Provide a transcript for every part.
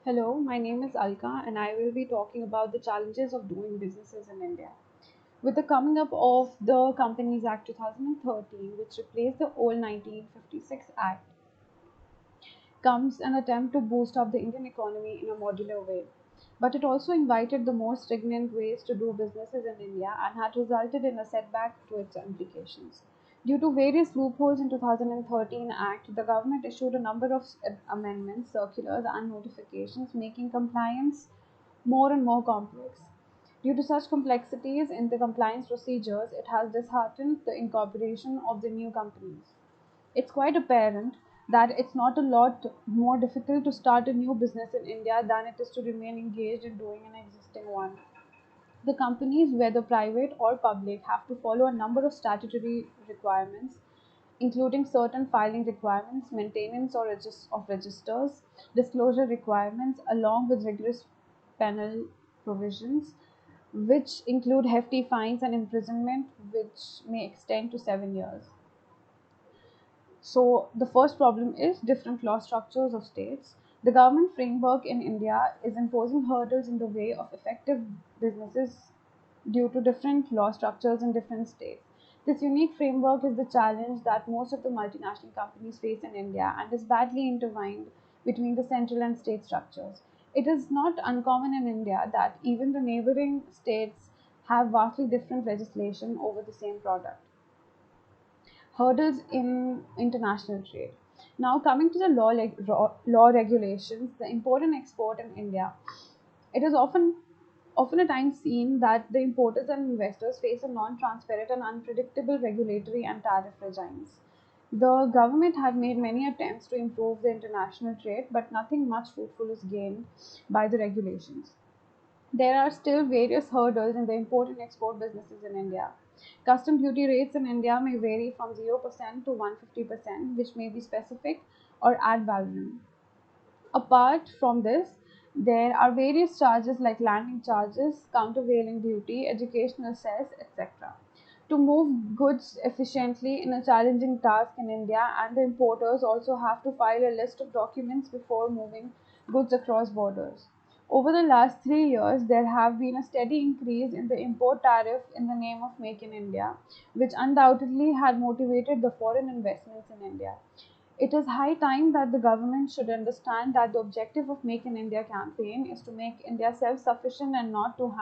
Hello, my name is Alka and I will be talking about the challenges of doing businesses in India. With the coming up of the Companies Act 2013, which replaced the old 1956 Act, comes an attempt to boost up the Indian economy in a modular way. But it also invited the more stringent ways to do businesses in India and had resulted in a setback to its implications. Due to various loopholes in 2013 Act, the government issued a number of amendments, circulars, and notifications, making compliance more and more complex. Due to such complexities in the compliance procedures, it has disheartened the incorporation of the new companies. It's quite apparent that it's not a lot more difficult to start a new business in India than it is to remain engaged in doing an existing one. The companies, whether private or public, have to follow a number of statutory requirements, including certain filing requirements, maintenance of registers, disclosure requirements, along with rigorous penal provisions, which include hefty fines and imprisonment, which may extend to 7 years. So the first problem is different law structures of states. The government framework in India is imposing hurdles in the way of effective businesses due to different law structures in different states. This unique framework is the challenge that most of the multinational companies face in India and is badly intertwined between the central and state structures. It is not uncommon in India that even the neighboring states have vastly different legislation over the same product. Hurdles in international trade. Now, coming to the law regulations, the import and export in India, it is often a time seen that the importers and investors face a non-transparent and unpredictable regulatory and tariff regimes. The government had made many attempts to improve the international trade, but nothing much fruitful is gained by the regulations. There are still various hurdles in the import and export businesses in India. Custom duty rates in India may vary from 0% to 150%, which may be specific or ad valorem. Apart from this, there are various charges like landing charges, countervailing duty, educational cess, etc. To move goods efficiently in a challenging task in India, and the importers also have to file a list of documents before moving goods across borders. Over the last 3 years, there have been a steady increase in the import tariff in the name of Make in India, which undoubtedly had motivated the foreign investments in India. It is high time that the government should understand that the objective of Make in India campaign is to make India self-sufficient and not to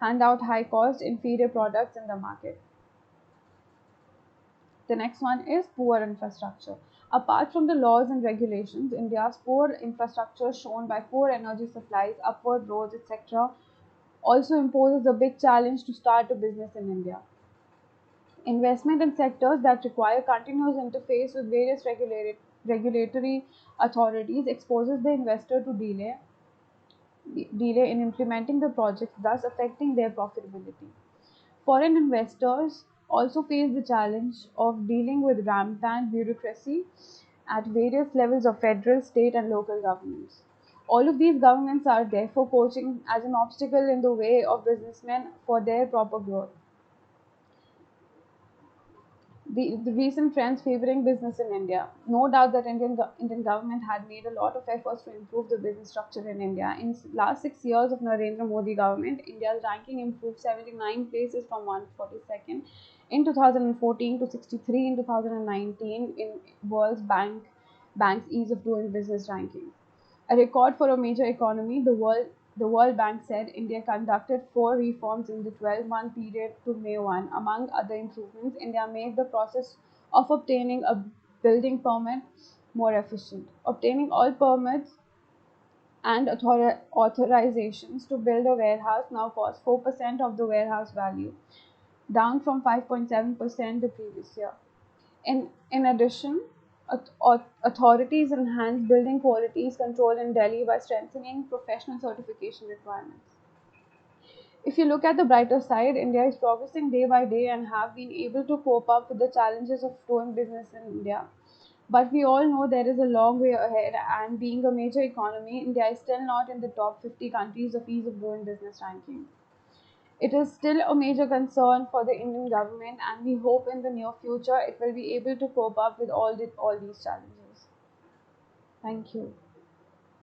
hand out high-cost inferior products in the market. The next one is poor infrastructure. Apart from the laws and regulations, India's poor infrastructure shown by poor energy supplies, upward roads, etc. also imposes a big challenge to start a business in India. Investment in sectors that require continuous interface with various regulatory authorities exposes the investor to delay in implementing the projects, thus affecting their profitability. Foreign investors also face the challenge of dealing with rampant bureaucracy at various levels of federal, state, and local governments. All of these governments are therefore posing as an obstacle in the way of businessmen for their proper growth. The recent trends favoring business in India. No doubt that Indian government had made a lot of efforts to improve the business structure in India. In last 6 years of Narendra Modi government, India's ranking improved 79 places from 142nd in 2014 to 63 in 2019 in Bank's Ease of Doing Business ranking. A record for a major economy, the World Bank said India conducted 4 reforms in the 12-month period to May 1. Among other improvements, India made the process of obtaining a building permit more efficient. Obtaining all permits and authorizations to build a warehouse now costs 4% of the warehouse value, down from 5.7% the previous year. In addition, authorities enhance building qualities control in Delhi by strengthening professional certification requirements. If you look at the brighter side, India is progressing day by day and have been able to cope up with the challenges of doing business in India. But we all know there is a long way ahead, and being a major economy, India is still not in the top 50 countries of ease of doing business ranking. It is still a major concern for the Indian government, and we hope in the near future it will be able to cope up with all these challenges. Thank you.